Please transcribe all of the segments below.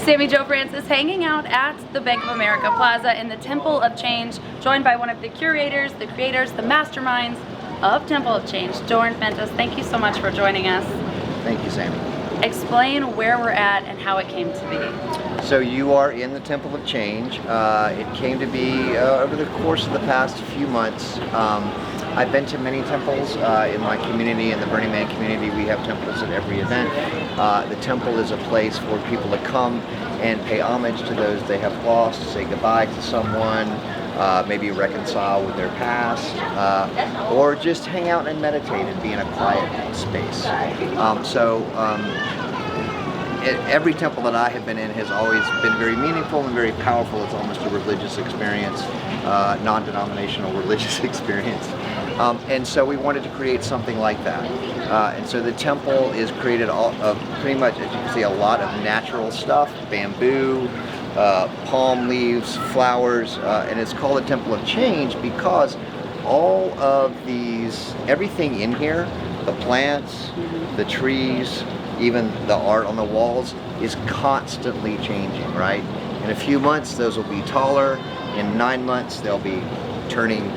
Sammy Jo Francis hanging out at the Bank of America Plaza in the Temple of Change, joined by one of the curators, the creators, the masterminds of Temple of Change, Dorne Pentes. Thank you so much for joining us. Thank you, Sammy. Explain where we're at and how it came to be. So you are in the Temple of Change. It came to be over the course of the past few months. I've been to many temples in my community, in the Burning Man community. We have temples at every event. The temple is a place for people to come and pay homage to those they have lost, say goodbye to someone, maybe reconcile with their past, or just hang out and meditate and be in a quiet space. Every temple that I have been in has always been very meaningful and very powerful. It's almost a religious experience, non-denominational religious experience. And so we wanted to create something like that. And so the temple is created of pretty much, as you can see, a lot of natural stuff, bamboo, palm leaves, flowers, and it's called the Temple of Change because all of these, everything in here, the plants, the trees, even the art on the walls is constantly changing, right? In a few months, those will be taller. In 9 months, they'll be turning,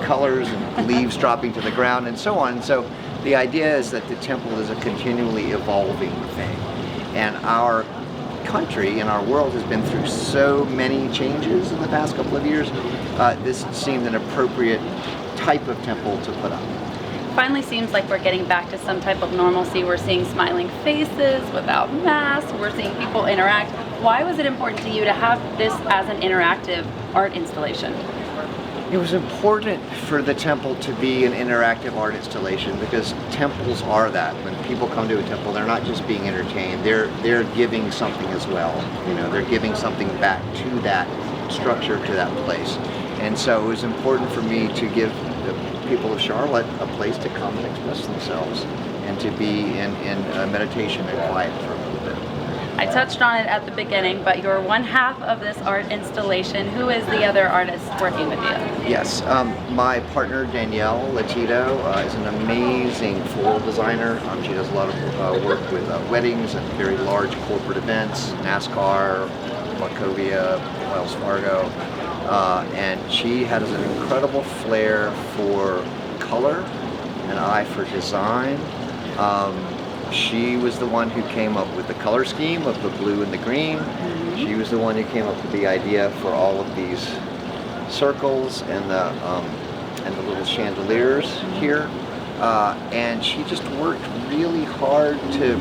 colors and leaves dropping to the ground and so on. So the idea is that the temple is a continually evolving thing. And our country and our world has been through so many changes in the past couple of years. This seemed an appropriate type of temple to put up. Finally seems like we're getting back to some type of normalcy. We're seeing smiling faces without masks. We're seeing people interact. Why was it important to you to have this as an interactive art installation? It was important for the temple to be an interactive art installation because temples are that. When people come to a temple, they're not just being entertained, they're giving something as well. They're giving something back to that structure, to that place. And so it was important for me to give the people of Charlotte a place to come and express themselves and to be in meditation and quiet for a little bit. I touched on it at the beginning, but you're one half of this art installation. Who is the other artist working with you? Yes, my partner Danielle Latito is an amazing floral designer. She does a lot of work with weddings and very large corporate events, NASCAR, Wachovia, Wells Fargo. And she has an incredible flair for color, an eye for design. She was the one who came up with the color scheme of the blue and the green. She was the one who came up with the idea for all of these circles and the little chandeliers here. And she just worked really hard to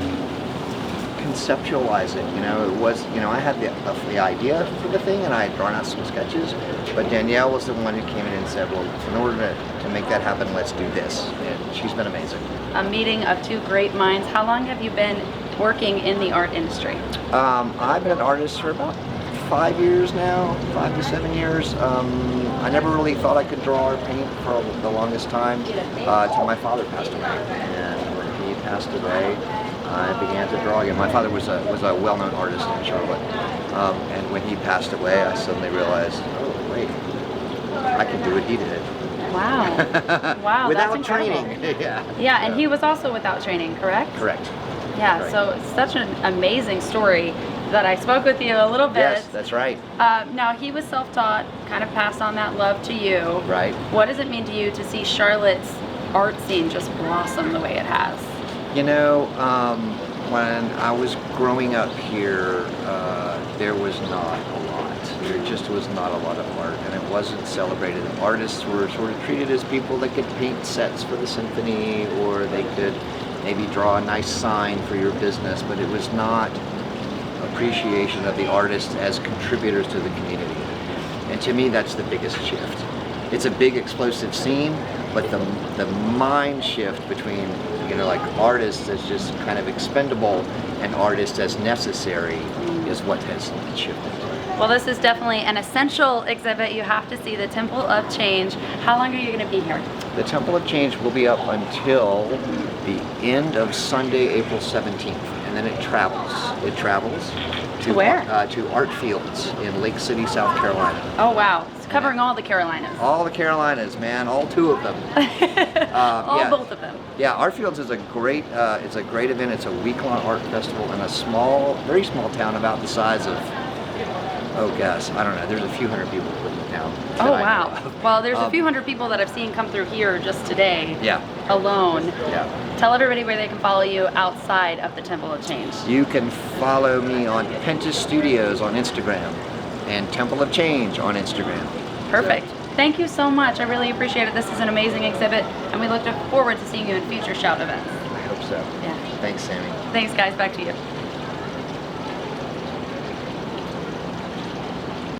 conceptualize it. It was, I had the idea for the thing and I had drawn out some sketches, but Danielle was the one who came in and said, well, in order to make that happen, let's do this. And she's been amazing. A meeting of two great minds. How long have you been working in the art industry? I've been an artist for about 5 years now, 5 to 7 years. I never really thought I could draw or paint for the longest time until my father passed away. And when he passed away, I began to draw again. My father was a well-known artist in Charlotte, and when he passed away, I suddenly realized, oh wait, I can do what he did. Wow! Wow! Without that's training. Yeah, and he was also without training, correct? Correct. Yeah. Right. So it's such an amazing story that I spoke with you a little bit. Yes, that's right. Now he was self-taught, kind of passed on that love to you. Right. What does it mean to you to see Charlotte's art scene just blossom the way it has? When I was growing up here, there was not a lot. There just was not a lot of art, and it wasn't celebrated. Artists were sort of treated as people that could paint sets for the symphony, or they could maybe draw a nice sign for your business, but it was not appreciation of the artists as contributors to the community. And to me, that's the biggest shift. It's a big explosive scene, but the mind shift between like artists as just kind of expendable and artists as necessary is what has shifted. Well, this is definitely an essential exhibit. You have to see the Temple of Change. How long are you going to be here? The Temple of Change will be up until the end of Sunday, April 17th. and then it travels. It travels To where? To Art Fields in Lake City, South Carolina. Oh wow, it's covering all the Carolinas. All the Carolinas, man, all 2 of them. Both of them. Yeah, Art Fields is a great event. It's a week-long art festival in a very small town about the size of, oh gosh, I don't know. There's a few hundred people in the town. Oh wow. Well, there's a few hundred people that I've seen come through here just today. Yeah. Alone. Yeah. Tell everybody where they can follow you outside of the Temple of Change. You can follow me on Pentes Studios on Instagram and Temple of Change on Instagram. Perfect. Thank you so much. I really appreciate it. This is an amazing exhibit, and we look forward to seeing you in future Shout events. I hope so. Yeah. Thanks, Sammy. Thanks, guys. Back to you.